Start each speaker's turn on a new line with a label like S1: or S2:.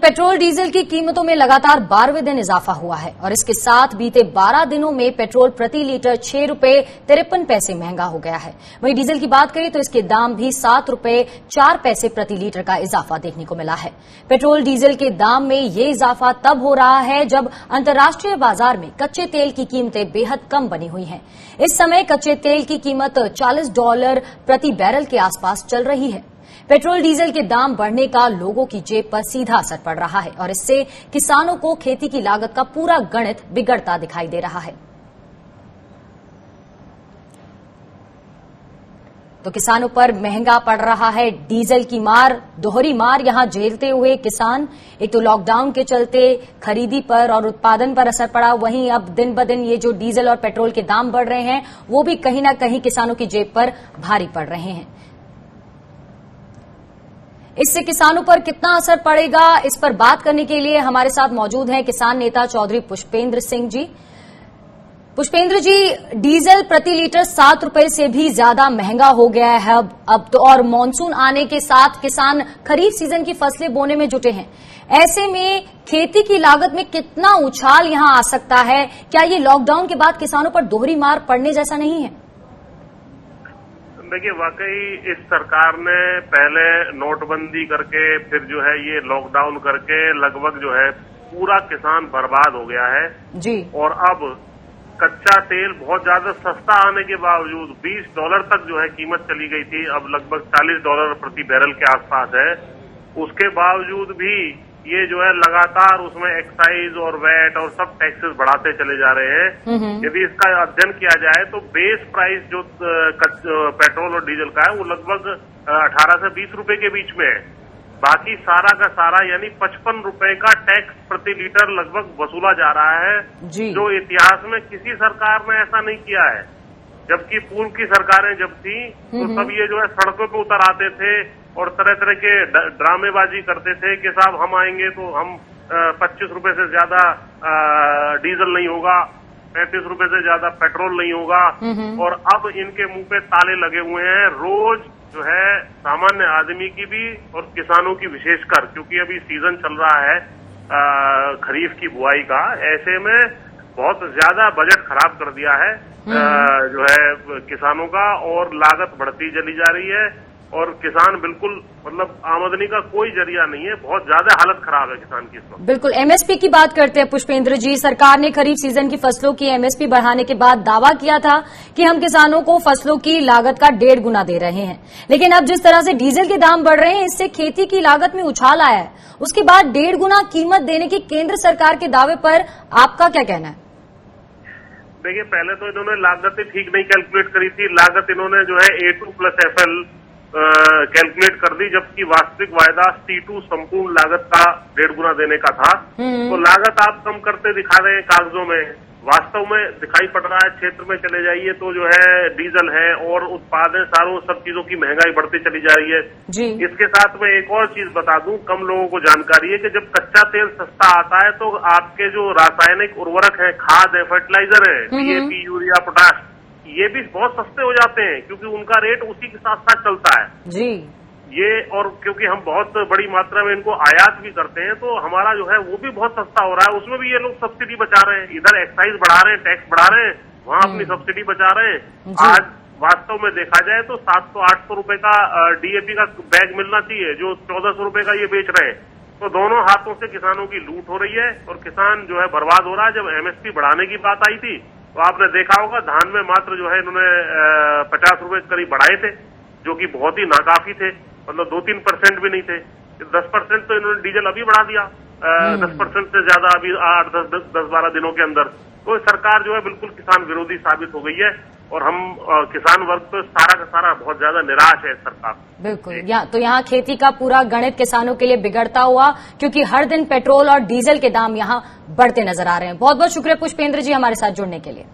S1: Petrol diesel की कीमतों में लगातार 12वें दिन इजाफा हुआ है और इसके साथ बीते 12 दिनों में पेट्रोल प्रति लीटर 6 रुपए 53 पैसे महंगा हो गया है। वहीं डीजल की बात करें तो इसके दाम भी 7 रुपए 4 पैसे प्रति लीटर का इजाफा देखने को मिला है। पेट्रोल डीजल के दाम में ये इजाफा तब हो रहा है जब अंतर्राष्ट्रीय बाजार में कच्चे तेल की कीमतें बेहद कम बनी हुई हैं। इस समय कच्चे तेल की कीमत $40 प्रति बैरल के आसपास चल रही है। पेट्रोल डीजल के दाम बढ़ने का लोगों की जेब पर सीधा असर पड़ रहा है और इससे किसानों को खेती की लागत का पूरा गणित बिगड़ता दिखाई दे रहा है। तो किसानों पर महंगा पड़ रहा है डीजल की मार, दोहरी मार यहां झेलते हुए किसान। एक तो लॉकडाउन के चलते खरीदी पर और उत्पादन पर असर पड़ा, वहीं अब दिन ब दिन ये जो डीजल और पेट्रोल के दाम बढ़ रहे हैं वो भी कहीं ना कहीं किसानों की जेब पर भारी पड़ रहे हैं। इससे किसानों पर कितना असर पड़ेगा, इस पर बात करने के लिए हमारे साथ मौजूद हैं किसान नेता चौधरी पुष्पेंद्र सिंह जी। पुष्पेंद्र जी, डीजल प्रति लीटर 7 रुपए से भी ज्यादा महंगा हो गया है अब तो, और मानसून आने के साथ किसान खरीफ सीजन की फसलें बोने में जुटे हैं। ऐसे में खेती की लागत में कितना उछाल यहां आ सकता है? क्या ये लॉकडाउन के बाद किसानों पर दोहरी मार पड़ने जैसा नहीं है?
S2: देखिए, वाकई इस सरकार ने पहले नोटबंदी करके फिर जो है ये लॉकडाउन करके लगभग जो है पूरा किसान बर्बाद हो गया है
S1: जी।
S2: और अब कच्चा तेल बहुत ज्यादा सस्ता आने के बावजूद $20 तक जो है कीमत चली गई थी, अब लगभग $40 प्रति बैरल के आसपास है। उसके बावजूद भी ये जो है लगातार उसमें एक्साइज और वैट और सब टैक्सेस बढ़ाते चले जा रहे हैं। यदि इसका अध्ययन किया जाए तो बेस प्राइस जो पेट्रोल और डीजल का है वो लगभग 18 से 20 रुपए के बीच में है। बाकी सारा का सारा यानी 55 रुपए का टैक्स प्रति लीटर लगभग वसूला जा रहा है
S1: जी।
S2: जो इतिहास में किसी सरकार ने ऐसा नहीं किया है। जबकि पूर्व की सरकारें जब थी तो सब ये जो है सड़कों पे उतर आते थे और तरह तरह के ड्रामेबाजी करते थे कि साहब हम आएंगे तो हम 25 रुपए से ज्यादा डीजल नहीं होगा, 35 रुपए से ज्यादा पेट्रोल नहीं होगा। और अब इनके मुंह पे ताले लगे हुए हैं रोज जो है सामान्य आदमी की भी और किसानों की विशेषकर, क्योंकि अभी सीजन चल रहा है खरीफ की बुआई का। ऐसे में बहुत ज्यादा बजट खराब कर दिया है जो है किसानों का, और लागत बढ़ती चली जा रही है और किसान बिल्कुल मतलब आमदनी का कोई जरिया नहीं है। बहुत ज्यादा हालत खराब है किसान की इस वक्त।
S1: बिल्कुल। एमएसपी की बात करते हैं पुष्पेंद्र जी। सरकार ने खरीफ सीजन की फसलों की एमएसपी बढ़ाने के बाद दावा किया था कि हम किसानों को फसलों की लागत का 1.5 गुना दे रहे हैं, लेकिन अब जिस तरह से डीजल के दाम बढ़ रहे हैं इससे खेती की लागत में उछाल आया है। उसके बाद 1.5 गुना कीमत देने की केंद्र सरकार के दावे पर आपका क्या कहना है?
S2: देखिए, पहले तो इन्होंने लागत ठीक नहीं कैलकुलेट करी थी। लागत इन्होंने जो है A2+FL कैलकुलेट कर दी, जबकि वास्तविक वायदा C2 संपूर्ण लागत का 1.5 गुना देने का था। तो लागत आप कम करते दिखा रहे हैं कागजों में, वास्तव में दिखाई पड़ रहा है क्षेत्र में चले जाइए तो जो है डीजल है और उत्पादन सारों सब चीजों की महंगाई बढ़ती चली जा रही है
S1: जी।
S2: इसके साथ मैं एक और चीज बता दूं, कम लोगों को जानकारी है कि जब कच्चा तेल सस्ता आता है तो आपके जो रासायनिक उर्वरक है, खाद है, फर्टिलाइजर है, DAP, यूरिया, पोटाश, ये भी बहुत सस्ते हो जाते हैं क्योंकि उनका रेट उसी के साथ साथ चलता है
S1: जी।
S2: ये, और क्योंकि हम बहुत बड़ी मात्रा में इनको आयात भी करते हैं तो हमारा जो है वो भी बहुत सस्ता हो रहा है। उसमें भी ये लोग सब्सिडी बचा रहे हैं, इधर एक्साइज बढ़ा रहे हैं, टैक्स बढ़ा रहे हैं, वहाँ अपनी सब्सिडी बचा रहे हैं। आज वास्तव में देखा जाए तो 700-800 रुपए का DAP का बैग मिलना चाहिए जो 1400 रुपए का ये बेच रहे हैं। तो दोनों हाथों से किसानों की लूट हो रही है और किसान जो है बर्बाद हो रहा है। जब MSP बढ़ाने की बात आई थी तो आपने देखा होगा धान में मात्र जो है इन्होंने 50 रुपए करीब बढ़ाए थे, जो कि बहुत ही नाकाफी थे, मतलब 2-3% भी नहीं थे। 10% तो इन्होंने डीजल अभी बढ़ा दिया, 10% से ज्यादा अभी 8-10-12 दिनों के अंदर। तो सरकार जो है बिल्कुल किसान विरोधी साबित हो गई है और हम किसान वर्ग तो सारा का सारा बहुत ज्यादा निराश है सरकार।
S1: बिल्कुल। तो यहाँ खेती का पूरा गणित किसानों के लिए बिगड़ता हुआ, क्योंकि हर दिन पेट्रोल और डीजल के दाम यहाँ बढ़ते नजर आ रहे हैं। बहुत बहुत शुक्रिया पुष्पेंद्र जी हमारे साथ जुड़ने के लिए।